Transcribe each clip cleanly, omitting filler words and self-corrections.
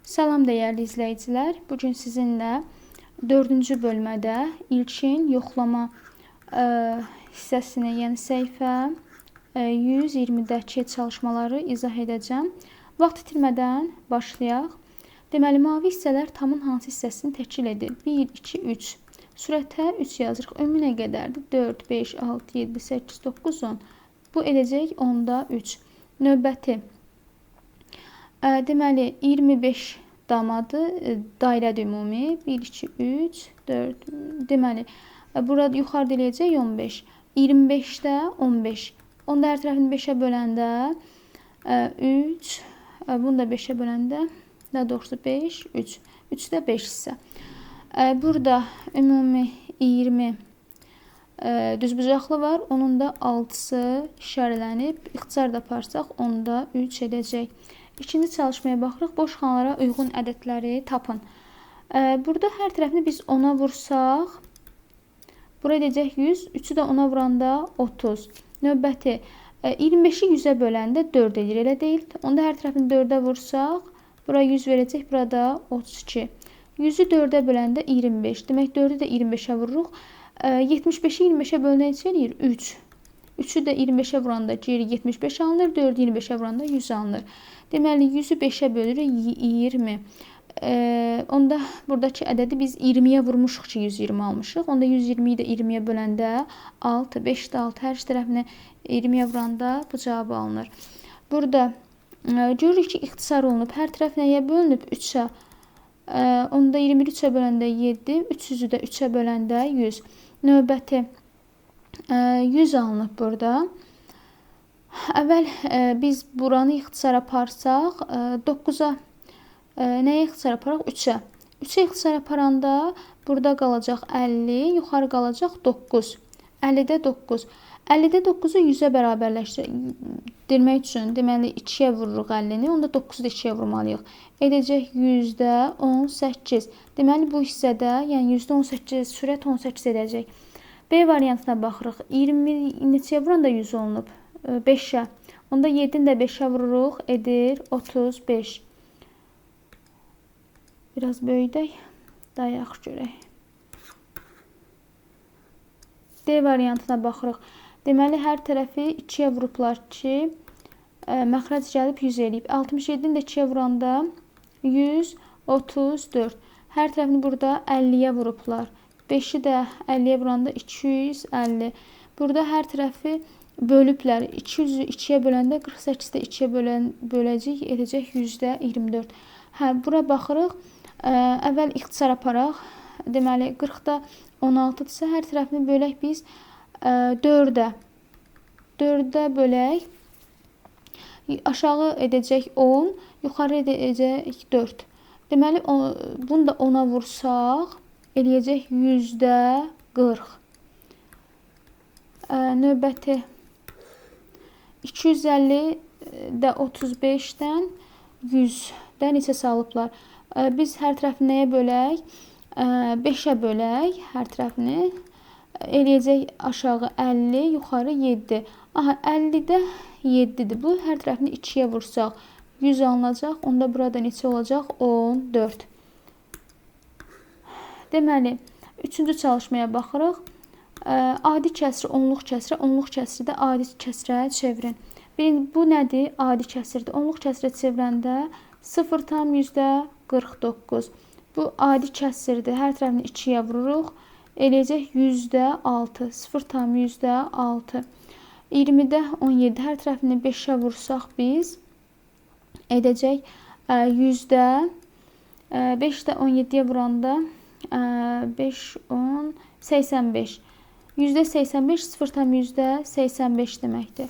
Salam dəyərli izləyicilər. Bugün sizinlə 4-cü bölmədə ilkin yoxlama hissəsini, yəni səhifə 120-dəki çalışmaları izah edəcəm. Vaxt itirmədən başlayaq. Deməli, mavi hissələr tamın hansı hissəsini təşkil edir? 1, 2, 3. Sürətə 3 yazırıq. Ömrü nə qədərdir? 4, 5, 6, 7, 8, 9, 10. Bu edəcək 10-da 3. Növbəti. Deməli, 25 damadır, dairədir ümumi. 1, 2, 3, 4. Deməli, burada yuxarıda eləyəcək 15. 25-də 15. Onda hər tərəfini 5-ə böləndə 3. Bunu da 5-ə böləndə, daha doğrusu 5, 3. 3-də 5 hissə. Burada ümumi 20 düzbucaqlı var. Onun da 6-sı işarələnib. İxtisar da aparsaq, onda 3 edəcək. İkinci çalışmaya baxırıq. Boş xanalara uyğun ədədləri tapın. Burada hər tərəfini biz 10-a vursaq, bura edəcək 100. 3-ü də 10-a vuranda 30. Növbəti 25-i 100-ə böləndə 4 edir, elə deyil. Onda hər tərəfini 4-ə vursaq, bura 100 verəcək, burada 32. 100-ü 4-ə böləndə 25. Demək 4-ü də 25-ə vururuq. 75-i 25-ə bölünə neçə eləyir? 3. 3-ü də 25-ə vuranda geri 75 alınır, 4-ü 25-ə vuranda 100 alınır. Deməli, 100-ü 5-ə bölürük 20. Onda buradakı ədədi biz 20-yə vurmuşuq ki, 120 almışıq. Onda 120-yi də 20-yə böləndə 6, 5-də 6, hər tərəfinə 20-yə vuranda bu cavabı alınır. Burada görürük ki, ixtisar olunub. Hər tərəf nəyə bölünüb? 3-ə. Onda 23-ə böləndə 7, 300-ü də 3-ə böləndə 100. Növbəti 100 alınıb burada. Əvvəl biz buranı ixtisar aparsaq, 9-a nəyə ixtisar aparaq? 3-ə. 3-ə ixtisar aparanda burada qalacaq 50, yuxarı qalacaq 9. 50-də 9. 50-də 9-u 100-ə bərabərləşdirmək üçün, deməli 2-yə vururuq 50-ni, onda 9-u da 2-yə vurmalıyıq. Edəcək 100-də 18. Deməli, bu hissədə, yəni 18, sürət 18 edəcək. B variantına baxırıq. 20 neçəyə vuranda 100 olunub? 5-ə. Onda 7-ni də 5-ə vururuq, edir 35. Biraz böyüdək, daha yaxşı görək. D variantına baxırıq. Deməli, hər tərəfi 2-yə vurublar ki, məxrəc gəlib 100 eləyib. 67-ni də 2-yə vuranda 134. Hər tərəfini burada 50-yə vurublar. 5-i də 50-yə vuranda 250. Burada hər tərəfi bölüblər. 200-ü 2-yə böləndə 48-də 2-yə böləcək, edəcək 100-də 24. Bura baxırıq. Əvvəl ixtisar aparaq. Deməli, 40-da 16-dırsa, hər tərəfini bölək biz 4-ə. 4-ə bölək. Aşağı edəcək 10, yuxarı edəcək 4. Deməli, bunu da 10-a vursaq, eləyəcək 100-də 40. Növbəti 250-də 35-dən 100-də neçə salıblar? Biz hər tərəfini nəyə bölək? 5-ə bölək hər tərəfini. Eləyəcək aşağı 50, yuxarı 7. Aha, 50-də 7-dir. Bu hər tərəfini 2-yə vursaq 100 alınacaq. Onda burada neçə olacaq? 14. Deməli, 3-cü çalışmaya baxırıq. Adi kəsri onluq kəsrə, onluq kəsri də adi kəsrə çevirin. Bu nədir? Adi kəsirdir. Onluq kəsrə çevirəndə 0,49. Bu adi kəsirdir. Hər tərəfini 2-yə vururuq. Eləyəcək 100-də 6. 0,6. 20-də 17. Hər tərəfini 5-ə vursaq biz edəcək 100-də 5-də 17-yə vuranda 5, 10, 85. 100-də 85, 0,85 deməkdir.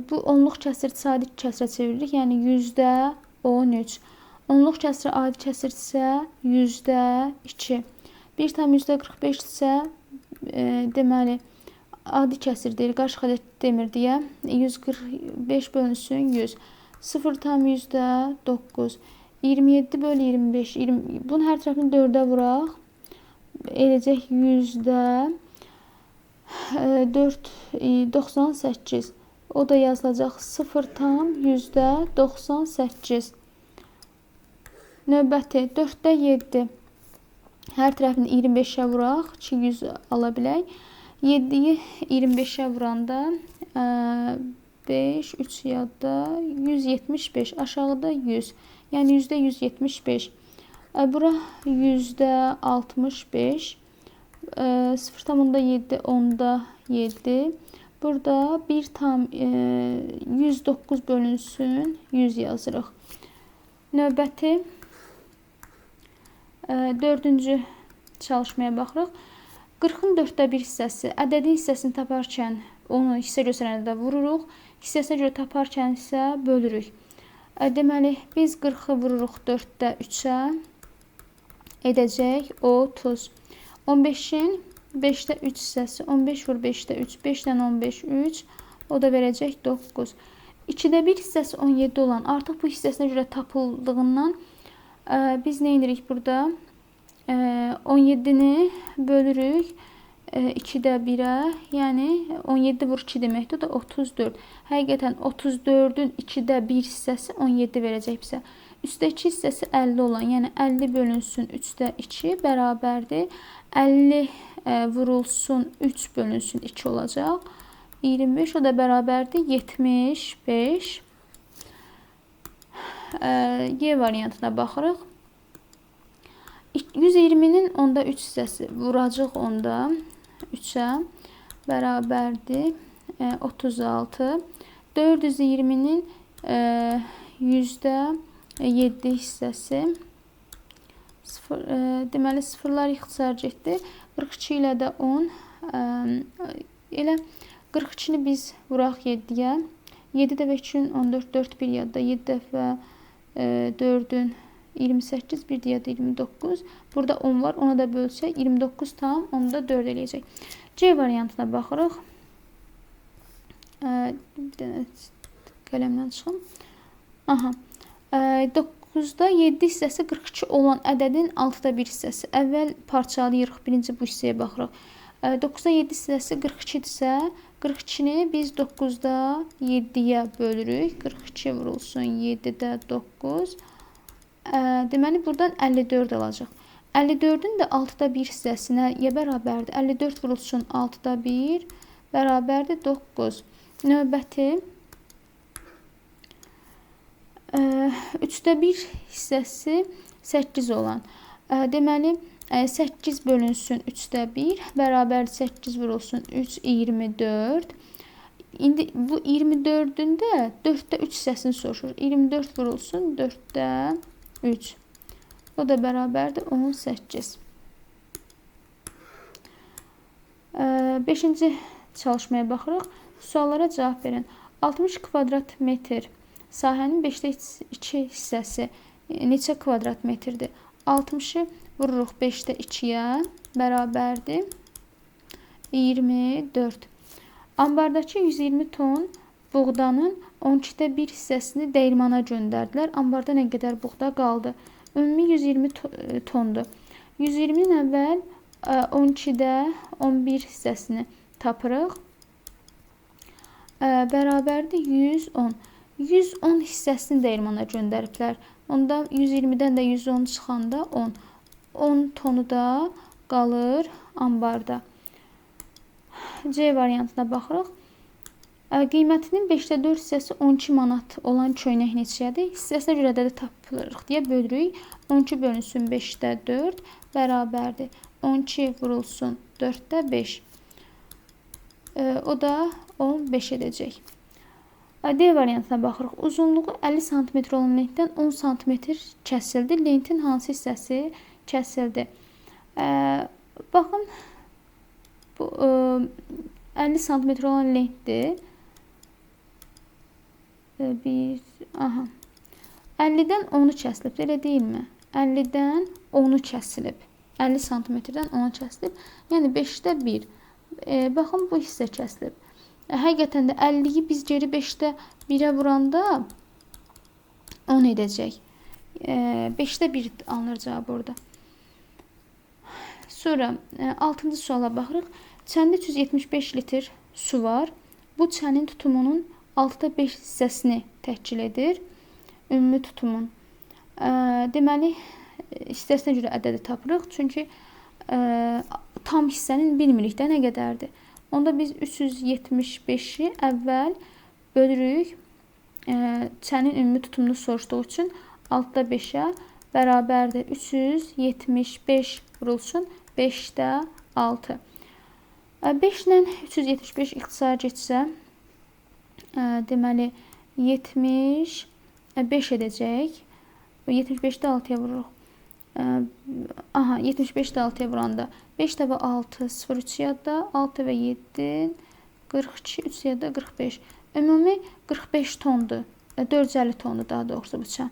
Bu onluq kəsr sadi kəsrə çeviririk, yəni 100-də 13. Onluq kəsri adi kəsrdirsə 100-də 2. 1,45 isə deməli adi kəsir deyil, qarşı xətt demir deyə 145 bölünsün 100. 0,9. 27 bölü 25. Bunun hər tərəfini 4-ə vuraq. Eləcək 100-də 98. O da yazılacaq 0,98. Növbəti 4-də 7. Hər tərəfini 25-ə vuraq ki, 100 ala bilək. 7-yi 25-ə vuranda 5, 3 yadda 175, aşağıda 100. Yəni %175. Bura %65. 0,7, 10'da 7. Burada 109 bölünsün 100 yazırıq. Növbəti 4-cü çalışmaya baxırıq. 40-ın 4-də 1 hissəsi. Ədədin hissəsini taparkən onu hissə göstərəndə də vururuq. Hissəsinə görə taparkən isə bölürük. Deməli, biz 40-ı vururuq 4-də 3-ə. Edəcək 30. 15-in 5-də 3 hissəsi. 15 vur 5-də 3. 5-dən 15, 3. O da verəcək 9. 2-də 1 hissəsi 17 olan. Artıq bu hissəsinə görə tapıldığından biz nə edirik burada? 17-ni bölürük 2-də 1-ə. Yəni 17 vur 2 deməkdir. O da 34. Həqiqətən 34-ün 2-də 1 hissəsi 17 verəcək bizə. Üstdə 2 hissəsi 50 olan. Yəni 50 bölünsün 3-də 2 bərabərdir. 50 vurulsun 3 bölünsün 2 olacaq. 25, o da bərabərdir 75. Y variantına baxırıq. 120-nin 10'da 3 hissəsi vuracaq 10'da 3'ə bərabərdir 36. 420-nin %7 hissəsi deməli sıfırlar ixtisar getdi. 42 ilə də 10 elə 42-ni biz vuraq 7-yə. 7 dəfə 2-nin 14, 4 bir yadda. 7 dəfə 4-ün 28, bir deyədə 29. Burada 10 var. Ona da bölsək 29 tam, onu da 4 eləyəcək. C variantına baxırıq. Bir dənə qələmdən çıxım. Aha. 9-da 7 hissəsi 42 olan ədədin 6-da 1 hissəsi. Əvvəl parçalayırıq. Birinci bu hissəyə baxırıq. 9-da 7 hissəsi 42-dirsə, 42-ni biz 9-da 7-yə bölürük. 42 vurulsun 7-də 9. Deməli, buradan 54 alacaq. 54-ün də 6-da 1 hissəsinə bərabərdir. 54 vurulsun 6-da 1 bərabərdir 9. Növbəti 3-də 1 hissəsi 8 olan. Deməli, 8 bölünsün 3-də 1 bərabər 8 vurulsun 3, 24. İndi bu 24-ün də 4-də 3 hissəsini soruşur. 24 vurulsun 4-də 3. O da bərabərdir 18. 5-ci çalışmaya baxırıq. Suallara cavab verin. 60 kvadrat metr sahənin 5-də 2 hissəsi neçə kvadrat metrdir? 60-ı vururuq 5-də 2-yə bərabərdir 24. Ambardakı 120 ton buğdanın 12'də 1 hissəsini dəyirmana göndərdilər. Ambarda nə qədər buğda qaldı? Ümumi 120 tondur. 120-nin əvvəl 12'də 11 hissəsini tapırıq. Bərabərdir 110. 110 hissəsini dəyirmana göndəriblər. Onda 120-dən də 110 çıxanda 10. 10 tonu da qalır ambarda. C variantına baxırıq. Qiymətinin 5'də 4 hissəsi 12 manat olan köynək neçədir? Hissəsinə görə də tapılırıq deyə bölürük. 12 bölünsün 5'də 4 bərabərdir. 12 vurulsun 4'də 5. O da 15 edəcək. D variantına baxırıq. Uzunluğu 50 cm olan lentdən 10 cm kəsildi. Lentin hansı hissəsi kəsildi? Baxın, bu 50 cm olan lentdir. 50-dən 10'u kəsilib, elə deyilmi? 50-dən 10'u kəsilib. 50 cm-dən 10'u kəsilib. Yəni 5'də 1. Baxın, bu hissə kəsilib. Həqiqətən də 50-yi biz geri 5'də 1'ə vuranda 10 edəcək. 5'də 1 alınır cavab orada. Sonra 6-cı suala baxırıq. Çəndə 375 litr su var. Bu çənin tutumunun 6'da 5 hissəsini təşkil edir. Ümumi tutumun. Deməli, hissəsinə görə ədədi tapırıq. Çünki tam hissənin bilmirik də nə qədərdir. Onda biz 375-i əvvəl bölürük. Çənin ümumi tutumunu soruşduğu üçün 6-da 5-ə bərabərdir. 375 vurulsun 5-də 6. 5 ilə 375 ixtisar getsə, deməli 75 edəcək. 75-də 6-ya vururuq. 75-də 6-ya vuranda 5 dəfə 6, 0, 3 yadda, 6 və 7, 42, 3 yadda 45. Ümumi 45 tondur. 450 tondur daha doğrusu bu çən.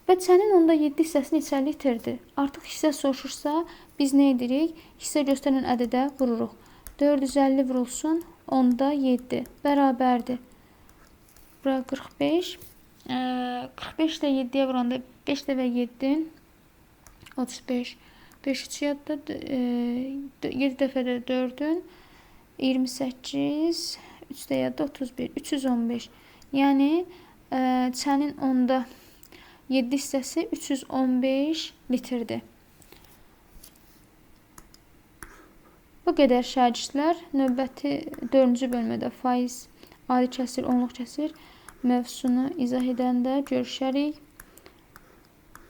Və çənin onda 7 hissəsini içərilik itirdi. Artıq hissə soruşursa, biz nə edirik? Hissə göstərən ədədə vururuq. 450 vurulsun, onda 7 bərabərdir. Bura 45. 45 də 7-yə vuranda 5 dəfə 7, 35. 5 3 yadda, 7 dəfə də 4-ün 28, 3 də yadda 31, 315. Yəni çənin onda 7 hissəsi 315 litrdir. Bu qədər şagirdlər. Növbəti 4-cü bölmədə faiz, adi kəsir, onluq kəsir mövzusunu izah edəndə görüşərik.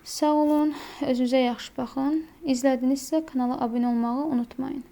Sağ olun, özünüzə yaxşı baxın. İzlədinizsə kanala abunə olmağı unutmayın.